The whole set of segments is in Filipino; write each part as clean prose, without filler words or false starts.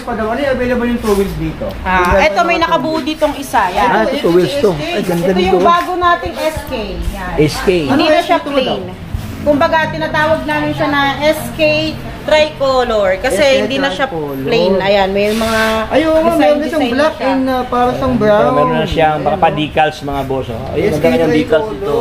wheels pa daw. Ano yung available yung 2 wheels dito? Ito may nakabuo ditong isa. Yan. Ito 2 wheels to. Ay, ganda Ito nito. yung bago nating SK. Yan. SK. Hindi na siya plain. Kumbaga, tinatawag namin siya na SK Tricolor. Kasi hindi na siya plain. Ayan, may mga Ayun, meron siyang black and para siyang brown. Meron na siyang mga pa-decals mga boss. Ayun, ang ganda ng decals dito.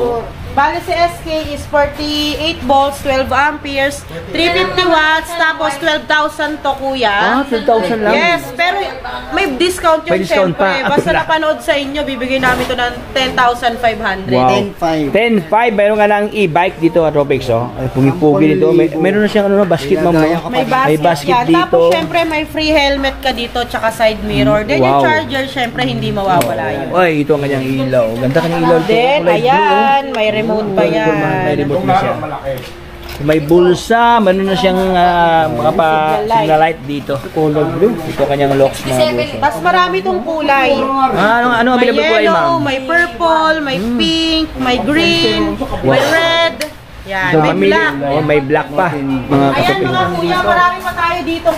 Bale si SK is 48 volts, 12 amperes, 350 watts, tapos 12,000 to kuya. 12,000 lang? Yes, pero may discount yun May discount syempre. pa. Basta napanood sa inyo, bibigay namin to ng 10,500. Wow. 10,500. 10,500. Meron nga ng e-bike dito at Tropics. Ay, pugi-pugi dito. Meron na siyang basket ma'am. May basket dito. Tapos syempre may free helmet ka dito, tsaka side mirror. Then yung charger, syempre hindi mawawala yun. Ay, ito ang kanyang ilaw. Ganda kanyang ilaw. Then, ayan, may remote pa yan. May remote na siya. May bulsa, meron na siyang mga signal light dito. Color blue. Ito kanyang locks mga boss. Tapos marami itong kulay. Ano May available kulay yellow, ma'am? may purple, may pink, may green, may red. Yan, may black. Oh, may black pa. Mga Ayan katupin. mga kuya, marami pa tayo ditong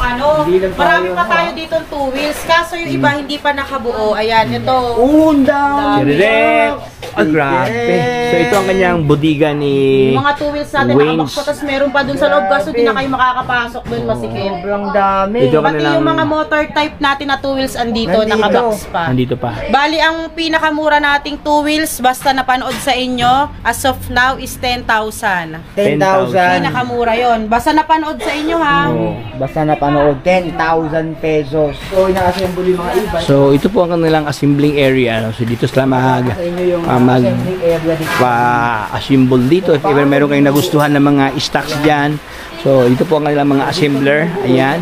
marami pa tayo ditong 2 wheels. Kaso yung iba hindi pa nakabuo. Ayan, ito. Undang! Direct! Ah, grabe. So ito ang kanyang bodega ni Yung mga 2 wheels natin Wayne's. nakabakso, tapos meron pa dun sa loob. Kaso di na kayo makakapasok dun, masikip. Sobrang dami. Ito Pati kanilang- yung mga motor type natin na 2 wheels andito, nakabox pa. Nandito pa. Bali, ang pinakamura nating 2 wheels, basta napanood sa inyo, as of now is 10,000. 10,000. Pinakamura yon. Basta napanood sa inyo ha. Oh. Basta napanood, 10,000 pesos. So, ina-assemble yung mga e-bike. So ito po ang kanilang assembling area. No? So dito sila Sa inyo yung mag assembling area dito. pa-assemble dito. If ever meron kayong nagustuhan ng mga stocks dyan. So ito po ang kanilang mga assembler. Ayan.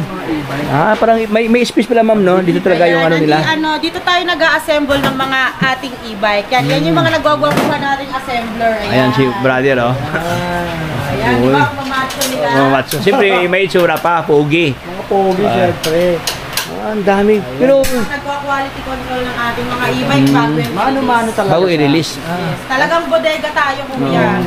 Parang may space pala ma'am no? Dito talaga yung ano nila. Dito tayo nag-assemble ng mga ating e-bike. Yan yung mga nagwagwapuhan nating assembler. Ayan si brother oh. Ayan, di ba? Mamacho nila. Matso. Siyempre may itsura pa. Pogi. Mga pogi, syempre. Ang dami. Pero Nagwa-quality control ng ating mga e-bike bago yung Mano-mano talaga. bago i-release. Yes. Talagang bodega tayo kuya.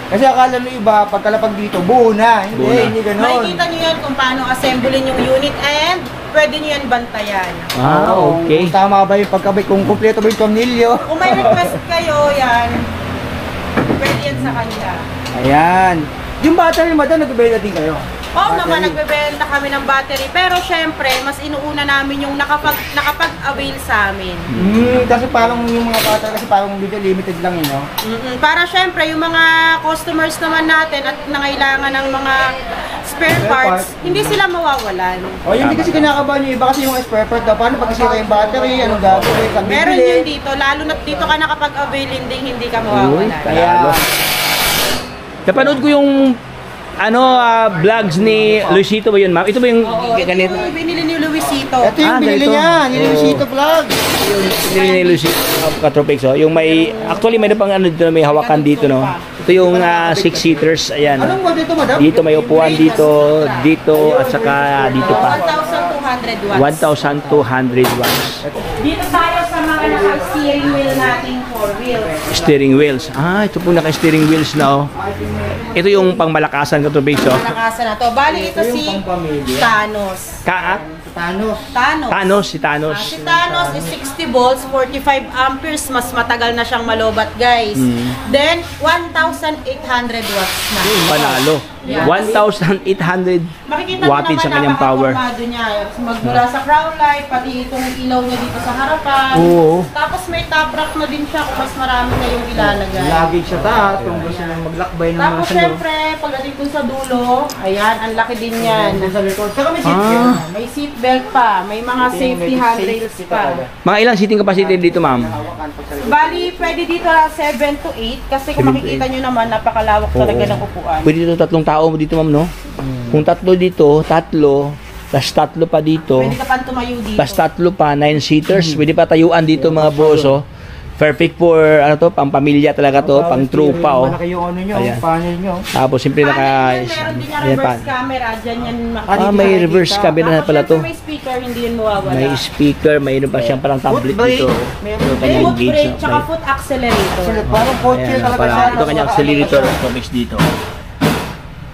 Kasi akala nyo iba, pagkalapag dito, buo na. Hindi ganon. Makikita nyo yan kung paano assemblein yung unit and pwede nyo yan bantayan. Okay. Kung tama ba yung pagkabay, kung kumpleto ba yung tornilyo. Kung may request kayo, yan, pwede yan sa kanila. Ayan. Yung battery, madam, nagbibenta din kayo. Oo naman, nagbebenta kami ng battery. Pero syempre, mas inuuna namin yung nakapag-avail sa amin. Kasi parang yung mga battery, kasi parang video limited lang yun, no? Para syempre, yung mga customers naman natin at nangailangan ng mga spare parts, hindi sila mawawalan. O, yun din kasi kinakabahan yung iba kasi yung spare part daw. Paano pag isira yung battery, anong gagawin? Saan Meron bibili? yun dito, lalo na dito ka nakapag-avail, hindi ka mawawalan. Kaya, Napanood ko yung vlogs ni Luisito ba yun, ma'am? Ito ba yung ganito? Ito yung binili ni Luisito. ito yung binili ganito. niya, yung Luisito Vlog. Yung ni Luisito Katropics, oh. Yung may, actually mayroon pang dito, may hawakan dito, no? Ito yung 6-seaters, ayan. Anong model ito, madam? Dito may upuan dito, at saka dito pa. 1,200 watts. 1,200 watts. Dito tayo sa mga naka-steering wheel nating 4 wheels. Steering wheels. Ito po naka-steering wheels na, oh. Ito yung pangmalakasan Katropics, oh. Malakasan na to. Bali, ito si Thanos. Thanos, si Thanos. Si Thanos is 60 volts, 45 amperes. Mas matagal na siyang malobat, guys. Then, 1,800 watts na. Panalo. 1,800 Makikita nyo wattage ang naman kanyang power. napaka-formado niya. Magmula sa crown light, pati itong ilaw niya dito sa harapan. Oo. Tapos may top rack na din siya kung mas marami na yung ilalagay. Lagi siya taas, kung gusto nyo maglakbay ng mga Tapos syempre, pagdating dun sa dulo, ayan, ang laki din yan. sa likod. Saka may seat belt. May seat belt pa, may mga safety handrails pa. Mga ilang seating capacity dito, ma'am? Bali, pwede dito lang 7 to 8 kasi kung makikita nyo naman, napakalawak talaga ng upuan. Pwede dito 3 tao dito, ma'am, no? Kung 3 dito, 3, tas 3 pa dito, Pwede ka pa tumayo dito. tas 3 pa, 9-seaters. Pwede pa tayuan dito, mga boss, oh. Perfect for, pang pamilya talaga to, pang trupa, oh. Malaki yung ano nyo, Ayan. panel nyo. Tapos, siyempre, Meron din yung ayan pa. reverse camera, dyan yan May reverse camera na pala to. May speaker, hindi yun mawawala. May speaker, mayroon pa siyang parang tablet dito. Meron kanyang Foot gauge, brake, tsaka okay. foot accelerator. Parang kotse Ayan, talaga parang siya. ito kanyang accelerator, comics dito.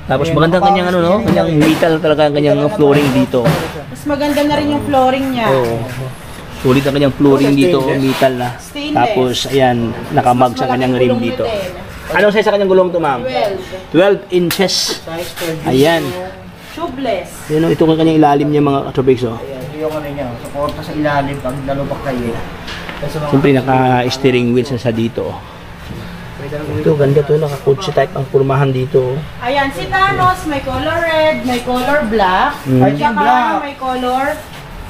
Tapos maganda kanyang ano, no? Kanyang metal talaga ang kanyang flooring dito. Mas maganda na rin yung flooring niya. Oo. Sulit ang kanyang flooring dito, metal na. Stainless. Tapos, ayan, nakamag sa kanyang rim dito. Anong size sa kanyang gulong to, ma'am? 12 inches. Ayan. Tubeless. Yan, ito ang kanyang ilalim niya, mga katropics, oh. Ayan, ito yung ano niya, suporta sa ilalim pag lalubak kayo. Siyempre, naka-steering wheel sa dito, oh. Ito, ganda to, naka-kutsi type ang kurmahan dito, oh. Ayan, si Thanos, may color red, may color black, at saka may color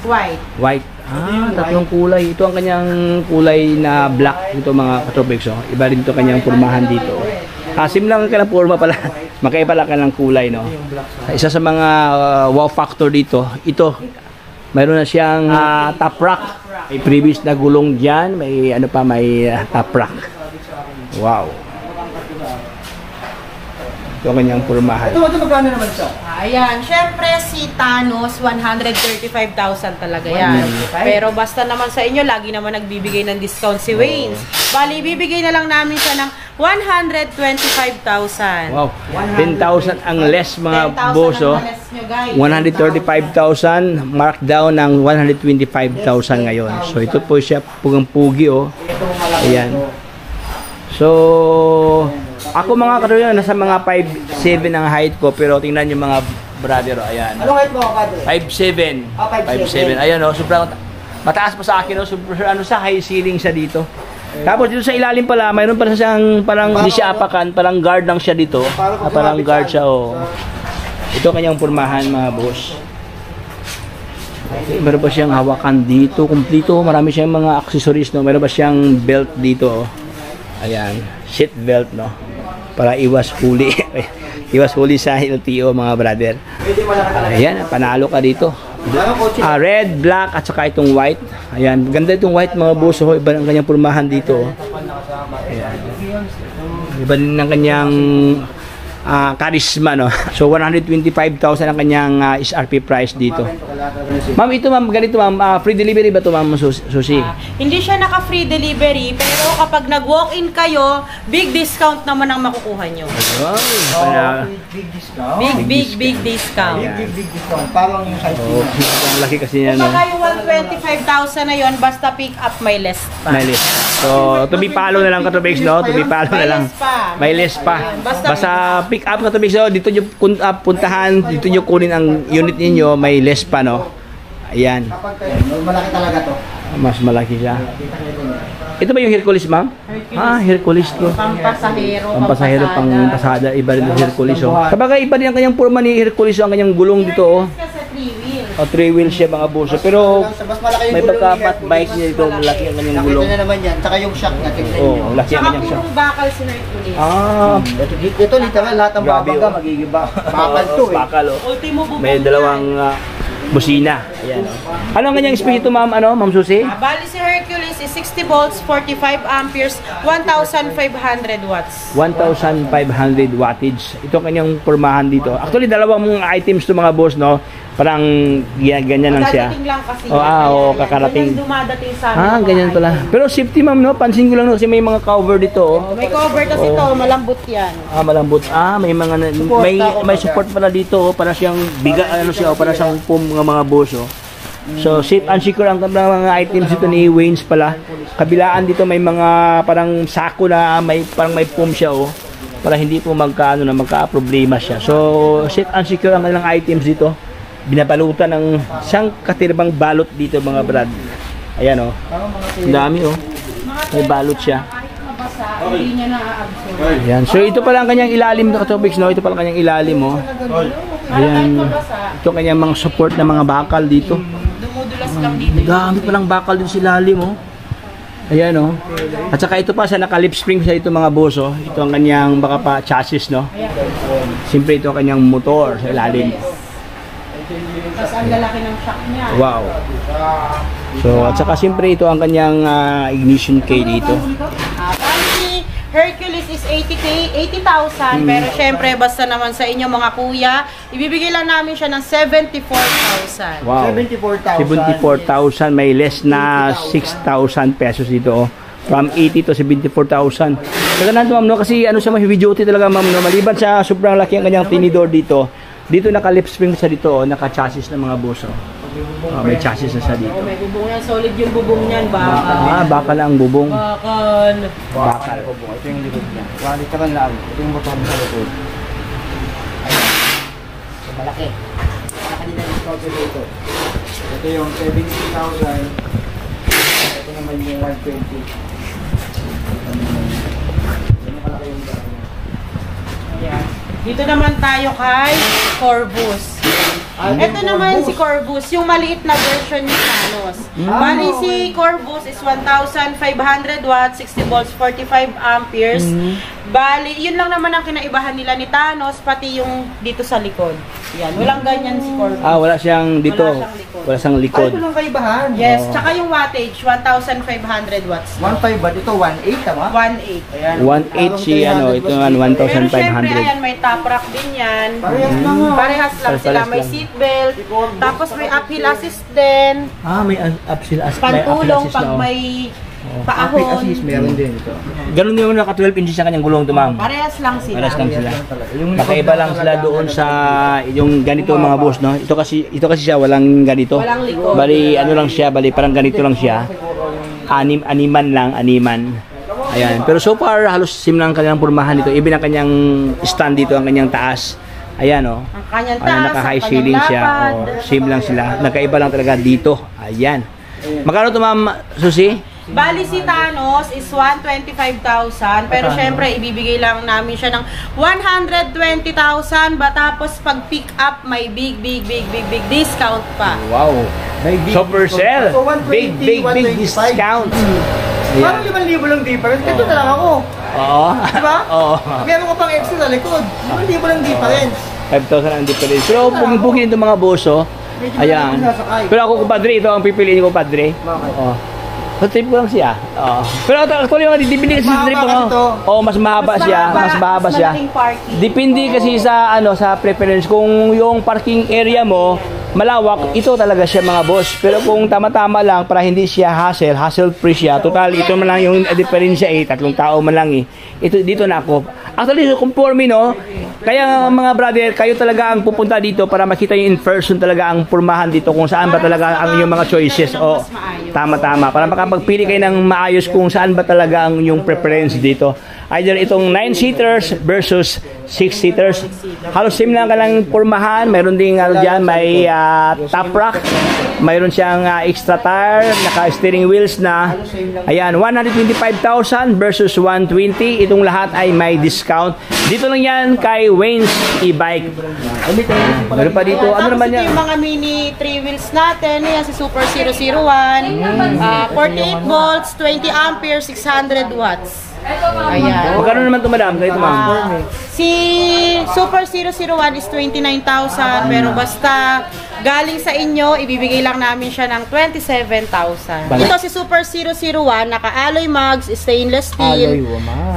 white. White. Ah, tatlong kulay. Ito ang kanyang kulay na black. Ito mga katropics, oh. Iba rin ito kanyang kurmahan dito. Asim lang ka ng forma pala. Magkaiba lang ka ng kulay, no? Isa sa mga wow factor dito, ito. Mayroon na siyang top rack. May previous na gulong dyan. May ano pa, may top rack. Wow. Ito ang kanyang kurmahan. Ito magkano naman siya? Ayan, syempre si Thanos, 135,000 talaga yan. 135? Pero basta naman sa inyo, lagi naman nagbibigay ng discount si Waynes. Bali, bibigay na lang namin siya ng 125,000. Wow. 10,000 ang less mga 10,000 boso. ang less nyo, guys. 135,000 markdown ng 125,000 ngayon. So ito po siya pugang-pugi, oh. Ayan. So ako mga katropa, nasa mga 5'7" ang height ko, pero tingnan yung mga brother, oh. Ayan. Anong height mo, Padre? 5'7". Ah, 5'7". Ayan, oh. Sobrang mataas pa sa akin, oh. Super, ano sa high ceiling siya dito. Tapos dito sa ilalim pala, mayroon pala siyang parang hindi siya apakan, parang guard lang siya dito. Parang guard siya, oh. Ito kanyang pormahan, mga boss. Okay, meron pa siyang hawakan dito, kumpleto. Marami siyang mga accessories, no. Meron pa siyang belt dito, oh. Ayan, seat belt, no. Para iwas huli. Iwas huli sa LTO, mga brother. Ayan, panalo ka dito. Red, black, at saka itong white. Ayan, ganda itong white, mga boss, oh. Iba ang kanyang pormahan dito, oh. Ayan. Iba din ang kanyang charisma, no. So 125,000 ang kanyang SRP price dito. Ma'am, ito ma'am, ganito ma'am, free delivery ba to ma'am, Susi? Hindi siya naka-free delivery, pero kapag nag-walk-in kayo, big discount naman ang makukuha nyo. Wow. Big discount. Big discount. Big discount. Parang yung size Oh, ang laki kasi niya, no. Saka yung 125,000 na yun, basta pick up may less pa. May list. So, to be follow na lang Katrobex, no? To be follow na lang. May list pa. Basta pick up Katrobex, no? Dito nyo puntahan, dito nyo kunin ang unit ninyo, may list pa, no? Ayan. Kapag malaki talaga to. Mas malaki siya. Ito ba yung Hercules, ma'am? Hercules to. Pampasahero. Pampasahero, pang pasada. Iba rin yung Hercules, oh. Sabagay, iba din ang kanyang forma ni Hercules, ang kanyang gulong dito, oh. Kasi 3 wheels. O, 3 wheels siya, mga buso. Pero, Mas malaki yung may gulong pagka-fat ni bike niya dito, malaki ang kanyang Nakita gulong. na naman yan. Tsaka yung shock na. Oh, laki ang Saka kanyang siya. purong bakal si Hercules. Ito literal lahat ng Grabe, babaga oh. magiging bakal to eh. Bakal, oh. Ultimo bubong. May dalawang busina. Ayan, oh. Ano ang kanyang speed ito, ma'am? Ano, ma'am Susi? Bali si Hercules is 60 volts, 45 amperes, 1,500 watts. 1,500 wattage. Ito ang kanyang pormahan dito. Actually, dalawang items to mga boss, no? Parang ganyan lang siya. Dadating lang kasi. Oh, kakarating. Ganyan dumadating sa amin. Ganyan pala. Pero safety, ma'am, no? Pansin ko lang, no? Kasi may mga cover dito, oh. May cover kasi to, malambot yan. Malambot. May mga may support pala dito, oh, para siyang biga, ano siya, oh, para siyang foam mga boss, oh. So safe and secure ang mga items dito ni Waynes pala. Kabilaan dito may mga parang sako na parang may foam siya, oh, para hindi po magka-problema siya. So safe and secure ang kanilang items dito. Binabalutan ng siyang katirbang balot dito, mga brad. Ayan, oh. Ang dami, oh. May balot siya. Hindi niya na-absorb. Ayan. So ito pala ang kanyang ilalim na topics, no? Ito pala ang kanyang ilalim, oh. Ayan. Ito kanyang mga support na mga bakal dito. Dumudulas lang dito. Dami palang bakal din sa ilalim, oh. Ayan, oh. At saka ito pa, sa naka-lip spring sa ito, mga boss, oh. Ito ang kanyang baka pa chassis, no? Siyempre ito ang kanyang motor sa ilalim. Tapos ang lalaki ng shock niya. Wow. So, at saka siyempre ito ang kanyang ignition key dito. Bali, Hercules is 80,000, pero syempre basta naman sa inyo mga kuya, ibibigay lang namin siya ng 74,000. Wow. 74,000. May less na 6,000 pesos dito, oh. From 80 to 74,000. Kaganahan to ma'am, no? Kasi ano siya, heavy duty talaga ma'am, no? Maliban sa sobrang laki ang kanyang tinidor dito, dito naka-lip spring siya dito, oh, naka-chassis ng mga buso. May chassis na siya dito. Oh, may bubong yan. Solid yung bubong niyan. Bakal. Bakal ang bubong. Bakal. Bakal. Ito yung likod niya. Literal lang. Ito yung motor sa likod. So, malaki. Malaki din ang discount dito. Ito yung 70,000. Ito naman yung 120. Ito malaki yung dami niya. Ayan. Dito naman tayo kay Corvus. Ito naman si Corvus, yung maliit na version ni Thanos. Bali si Corvus is 1,500 watts, 60 volts, 45 amperes. Bali, yun lang naman ang kinaibahan nila ni Thanos, pati yung dito sa likod. Yan, walang ganyan si Corvus. Wala siyang dito. Wala siyang likod. Ito lang kaibahan. Yes, tsaka yung wattage, 1,500 watts. 1.5 watt. Ito 1.8 tama? 1.8. Ayan. 1.8 si ano, ito naman Pero syempre, 1,500. ayan, may top rack din yan. Parehas lang ha. Parehas lang sila. Parehas May lang. seatbelt, tapos may uphill assist din. May uphill assist. Pantulong pag may paahon. Assist meron din ito. Ganun yung naka 12 inches ang kanyang gulong to ma'am. Parehas lang sila. Parehas lang sila. Yung Nakaiba lang sila doon sa yung ganito mga boss, no? Ito kasi siya walang ganito. Walang likod. Bali ano lang siya, bali parang ganito lang siya. Animan. Ayan. Pero so far halos sim lang kanyang pormahan dito. Even ang kanyang stand dito, ang kanyang taas. Ayan oh. Ang kanyang taas, Naka-high ang ceiling kanyang siya. lapad. Sim lang sila. Nagkaiba lang talaga dito. Ayan. Magkano to ma'am Susi? Bali si Thanos is 125,000, pero syempre ibibigay lang namin siya ng 120,000, tapos pag pick up may big discount pa. Wow. Super sale. So 120, Big 125. discount. Parang 5,000 lang difference. Ito na lang ako. Oo. Diba? Oo. Meron ka pang extra sa likod. 5,000 lang difference. 5,000 ang difference. Pero bugin itong mga boso. Ayan. Pero ako kumpadre, ito ang pipiliin ko kumpadre. Bakit? Oo. So trip ko lang siya. Oo. Pero actually mga dipindi kasi sa trip ko. Oo, mas mahaba siya, mas mahaba siya. malaking parking. Depende kasi sa sa preference kung yung parking area mo malawak, ito talaga siya mga boss. Pero kung tama-tama lang para hindi siya hassle free siya. Total ito man lang yung diferensya tatlong tao man lang Ito dito na ako. Actually kung for me no, kaya mga brother, kayo talaga ang pupunta dito para makita yung in person talaga ang pormahan dito kung saan ba talaga ang yung mga choices. O tama-tama para makapagpili kayo ng maayos kung saan ba talaga ang yung preference dito. Either itong 9-seaters versus 6-seaters. Halos same lang ka lang pormahan. Mayroon ding dyan, may top rack. Mayroon siyang extra tire, naka-steering wheels na. Ayan, 125,000 versus 120. Itong lahat ay may discount. Dito lang yan kay Wayne's e-bike. Meron pa dito. Ano naman yan? Yung mga mini 3 wheels natin. Yan si Super 001. 48 volts, 20 amperes, 600 watts. Ayan. Magkano naman ito madam? Ganito ma'am. Si Super 001 is 29,000, pero basta galing sa inyo, ibibigay lang namin siya ng 27,000. Ito si Super 001, naka-alloy mugs, stainless steel,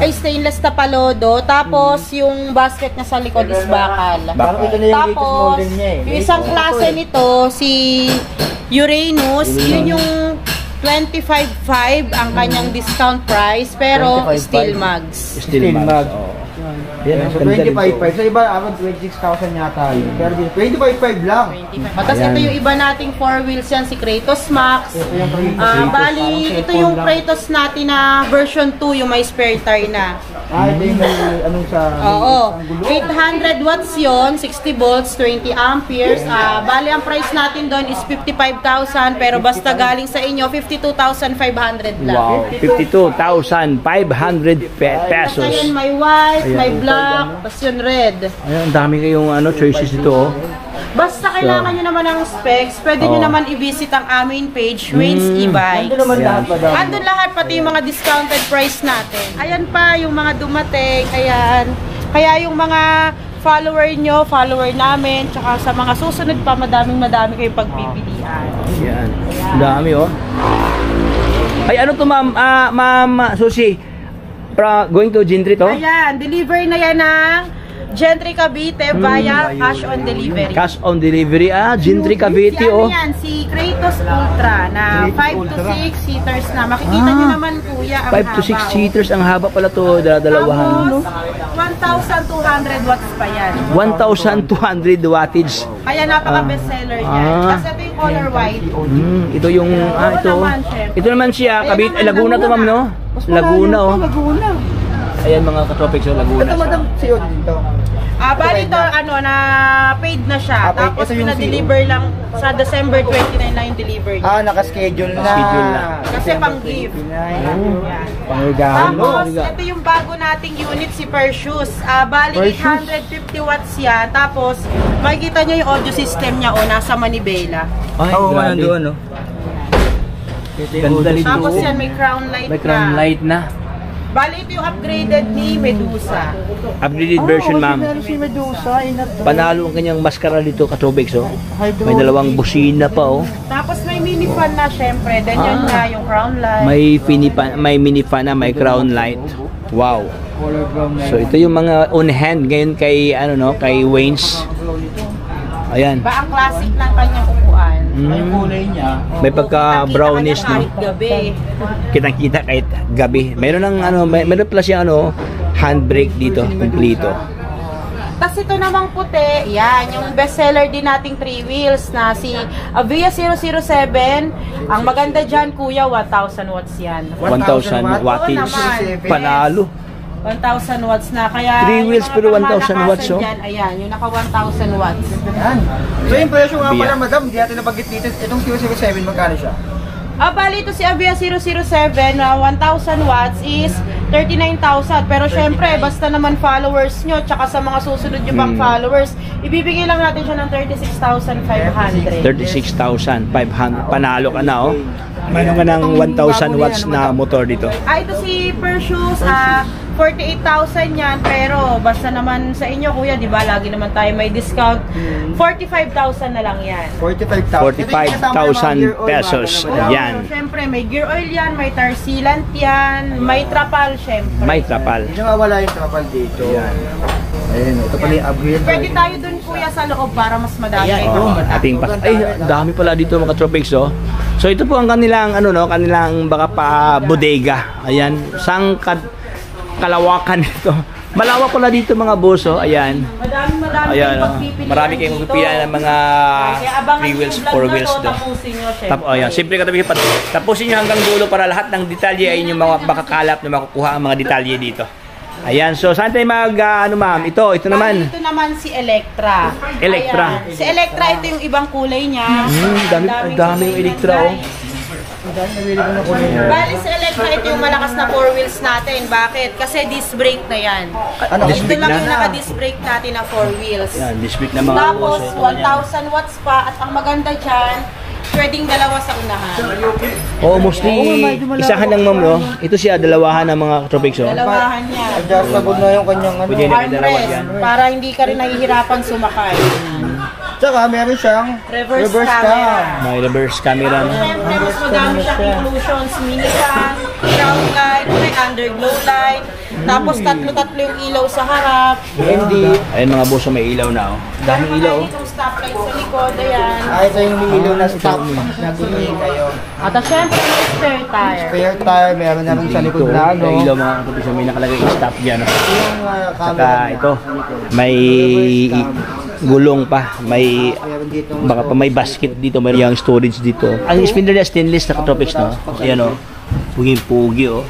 ay stainless na palodo, tapos yung basket niya sa likod is bakal. Tapos, yung isang klase nito, si Uranus, yun yung 25,500 ang kanyang discount price, pero 25,500. steel mugs. Steel mugs. Yan, So 25,500. Sa iba, around 26,000 yata yun. Pero 25,500 lang. 25. Tapos ito yung iba nating 4 wheels yan, si Kratos Max. Ito yung Kratos. Bali, ito yung Kratos natin na version 2, yung may spare tire na. Ito yung anong sa... Oo. 800 watts yon, 60 volts, 20 amperes. Bali, ang price natin doon is 55,000, pero basta galing sa inyo, 52,500 lang. Wow, 52,500 pesos. Ayun, may white, may black, tapos yung red. Ayun, ang dami kayong choices dito. Oh. Basta kailangan nyo naman ng specs, pwede nyo naman i-visit ang aming page, Wayne's e-bike. Ando naman lahat pa daw. Andun lahat, pati yung mga discounted price natin. Ayan pa, yung mga dumating, ayan. Kaya yung mga follower namin, tsaka sa mga susunod pa, madami kayong pagpipilian. Ayan, ang dami oh. Ay, ano to ma'am? Ma'am Susi, going to Gentry to? Ayan, deliver na yan ng Gentry Cavite via cash on delivery. Cash on delivery. Gentry Cavite, Si ano oh. yan, si Kratos Ultra na 5 to 6 seaters na. Makikita niyo naman kuya ang 5 to 6 haba, oh. seaters. Ang haba pala to, dalawahan. Tapos, 1,200 watts pa yan. 1,200 wattage. Kaya napaka-bestseller niya. Tapos ito yung color white. Ito yung, ito. naman, chef. Ito naman siya, Cavite. Ayun naman, Laguna to, ma'am, no? Mas Laguna, oh. Laguna. Ayan mga katropics, oh, Laguna. Ito madam, CO dito. Bali ito, na paid na siya. Paid. Tapos Ito yung pinadeliver lang sa December 29 na yung delivery. Naka-schedule na. Schedule na. Kasi pang-gift. Yan. Pang-regalo. Tapos, ito yung bago nating unit, si Perseus. Bali, Perseus. 850 watts yan. Tapos, makikita nyo yung audio system niya, nasa manibela. Ay, Oo, grabe. nandun, no? Ganda nito. Tapos yan, may crown light May crown na. light na. Bali, ito yung upgraded ni Medusa. Upgraded version, ma'am. Si Medusa. Panalo ang kanyang maskara dito, katropics, oh. May dalawang busina pa, oh. Tapos may mini fan na, syempre. Then yun na, yung crown light. May mini fan na, may crown light. Wow. So ito yung mga on hand ngayon kay kay Wayne's. Ayan. Ba ang classic ng kanyang upuan. Yung kulay niya. May pagka brownish, no. Kahit gabi. Kitang-kita kahit gabi. Meron ng meron pala siyang handbrake dito, kompleto. Tapos ito namang puti, yan, yung bestseller din nating 3 wheels na si Avia 007. Ang maganda dyan, kuya, 1,000 watts yan. 1,000 wattage. Oo naman. Panalo. 1,000 watts na, kaya 3 wheels yung mga pero 1,000 pangmalakasan watts, oh. dyan, ayan, yung naka 1,000 watts. Yan. So yung presyo nga Biya. pala, madam, hindi natin nabanggit dito. Itong 007, magkano siya? Bali ito si Avia 007 na 1,000 watts is 39,000. Pero syempre, basta naman followers nyo, tsaka sa mga susunod nyo pang followers, ibibigay lang natin siya ng 36,500. 36,500. Panalo ka na, oh. Meron ka ng 1,000 watts na motor dito. Ito si Perseus, 48,000 yan, pero basta naman sa inyo kuya, di ba, lagi naman tayo may discount. 45,000 na lang yan. 45,000 pesos. Ayan. Syempre, may gear oil yan, may tar sealant yan, may trapal syempre. May trapal. Hindi mawala yung trapal dito. Yan. Ayun, ito pala yung upgrade. Pwede tayo dun kuya sa loob para mas madami. Oh, ating ay, dami pala dito mga tropics, oh. So ito po ang kanilang kanilang baka pa bodega. Ayan, sang kalawakan nito. Malawak pala dito mga boss, oh. Ayan. Madami Ayan, kayong oh. pagpipilian Marami kayong dito. pipilian ng mga Kaya abangan 3 wheels, yung vlog 4 na wheels to, doon. tapusin nyo, syempre. Ayan, simple ka tapusin nyo hanggang dulo para lahat ng detalye ay inyong mga makakalap na makukuha ang mga detalye dito. Ayan, so saan tayo ma'am? Ito naman. Ito naman si Electra. Electra. Ayan. Si Electra, ito yung ibang kulay niya. Dami yung Electra, oh. Bali si Electra, ito yung malakas na 4 wheels natin. Bakit? Kasi disc brake na yan. Disc Ito brake lang na? yung naka-disc brake natin na 4 wheels. Ayan, this week na mga Tapos, boss. 1,000 watts pa. At ang maganda dyan, pwedeng dalawa sa unahan. Oh, mostly isahan lang ma'am, no? Ito siya dalawahan ng mga tropics, oh. Dalawahan niya. Adjustable na yung kanyang Pwede na may dalawa Armrest, yan. para hindi ka rin nahihirapan sumakay. Tsaka meron siyang Reverse cam. camera. May reverse camera na. Siyempre, mas madami siyang inclusions. Mini fan, ground light, may underglow light. Tapos tatlo-tatlo yung ilaw sa harap. Hindi. Ayun mga boss, may ilaw na, oh. Daming ilaw, oh. Itong stoplight sa likod, ayan. Ito yung umiilaw na stop. Nabili kayo. At syempre, may spare tire. Spare tire, meron na rin sa likod na ano. May ilaw mga tropics, may nakalagay stop dyan, oh. Yung Saka camera ito, may gulong pa, may baka pa may basket dito, may yung storage dito. Ang spindle niya stainless na tropics, no? Ayan, oh. Puging-pugi, oh.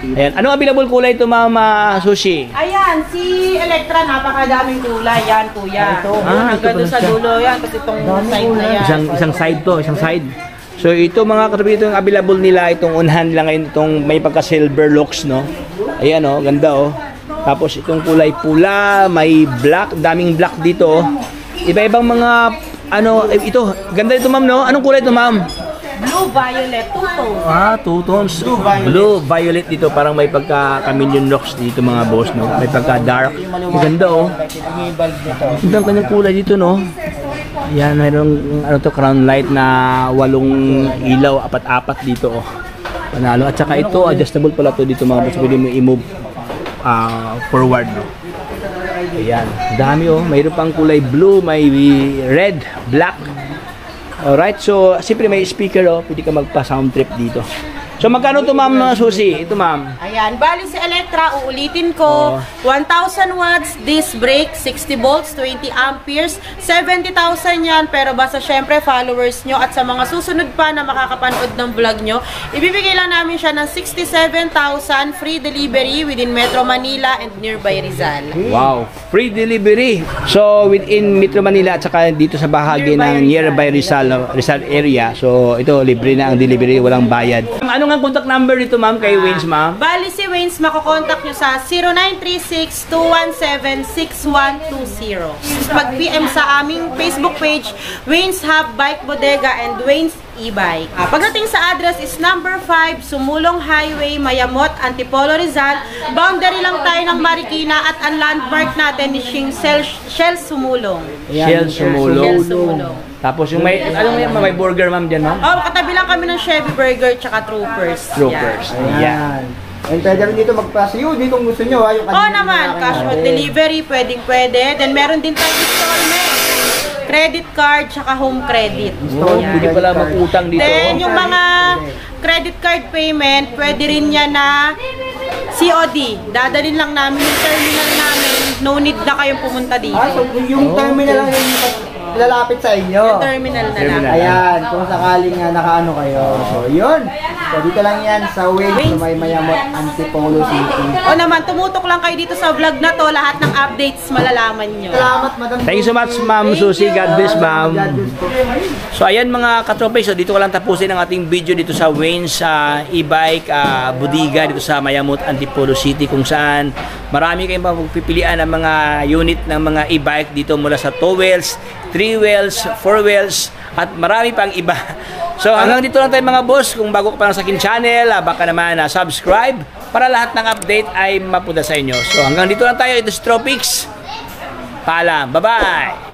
Ayan. Anong available kulay ito, Mama Sushi? Ayan, si Electra, napakadaming kulay. Yan, kuya. Hanggang doon sa dulo yan, kasi itong side na yan. Isang side to, isang side. So ito mga katropics, itong available nila, itong on hand lang ngayon, itong may pagka silver locks, no? Ayan, oh, ganda, oh. Tapos itong kulay pula, may black, daming black dito, oh. Iba-ibang mga ito, ganda ito, ma'am, no? Anong kulay ito, ma'am? Blue, violet, two-tone. Two tones. Blue, violet dito, parang may pagka chameleon locks dito mga boss, no? May pagka dark. Ang ganda, oh. Ang kanyang kulay dito, no? Yan, mayroong crown light na 8 ilaw, 4-4 dito, oh. Panalo. At saka ito, adjustable pala to dito mga boss. Pwede mo i-move forward, no? Ayan, dami oh. Mayroon pang kulay blue, may red, black. Alright, so siyempre may speaker oh. Pwede ka magpa-sound trip dito. So magkano to ma'am Susi? Ito ma'am. Ayan, bali si Electra, uulitin ko, 1,000 watts, disc brake, 60 volts, 20 amperes, 70,000 yan, pero basta syempre followers nyo at sa mga susunod pa na makakapanood ng vlog nyo, ibibigay lang namin siya ng 67,000 free delivery within Metro Manila and nearby Rizal. Wow, free delivery. So within Metro Manila at saka dito sa bahagi ng nearby Rizal area. So ito libre na ang delivery, walang bayad. Ano nga contact number nito ma'am kay Waynes ma'am? Bali si Waynes, makokontak nyo sa 0936-217-6120. Mag-PM sa aming Facebook page, Waynes Hub Bike Bodega and Waynes E-Bike. Pagdating sa address is number 5, Sumulong Highway, Mayamot, Antipolo, Rizal. Boundary lang tayo ng Marikina at ang landmark natin is yung Shell Sumulong. Shell Sumulong. Shell Sumulong. Tapos yung may, ano yung may burger ma'am dyan ma'am? Oh, katabi lang kami ng Chevy Burger tsaka Troopers. Troopers. Yan. Ayan. And pwede rin dito magpa-COD kung gusto nyo. Yung Oo naman, cash on delivery, pwede. Then meron din tayong installment, credit card, tsaka home credit. Oh, pwede pala mag-utang dito. Then yung mga credit card payment, pwede rin yan na COD. Dadalhin lang namin yung terminal namin. No need na kayong pumunta dito. So yung terminal lang yung lalapit sa inyo. Yung terminal na lang. Ayan, kung sakaling nakaano kayo. So yun. So dito lang yan sa Waynes, sa may Mayamot, Antipolo City. O naman, tumutok lang kayo dito sa vlog na to. Lahat ng updates malalaman nyo. Salamat, Madam. Thank you so much ma'am Susi. God bless ma'am. God bless po. So ayan mga katropay, so dito ko lang tapusin ang ating video dito sa Waynes E-Bike Bodega dito sa Mayamot, Antipolo City, kung saan marami kayong pagpipilian ng mga unit ng mga e-bike dito mula sa 2 wheels, 3 wheels, 4 wheels at marami pang iba. So hanggang dito lang tayo mga boss. Kung bago ka pa lang sa akin channel, baka naman subscribe para lahat ng update ay mapunta sa inyo. So hanggang dito lang tayo. Ito si Tropics. Paalam. Bye-bye!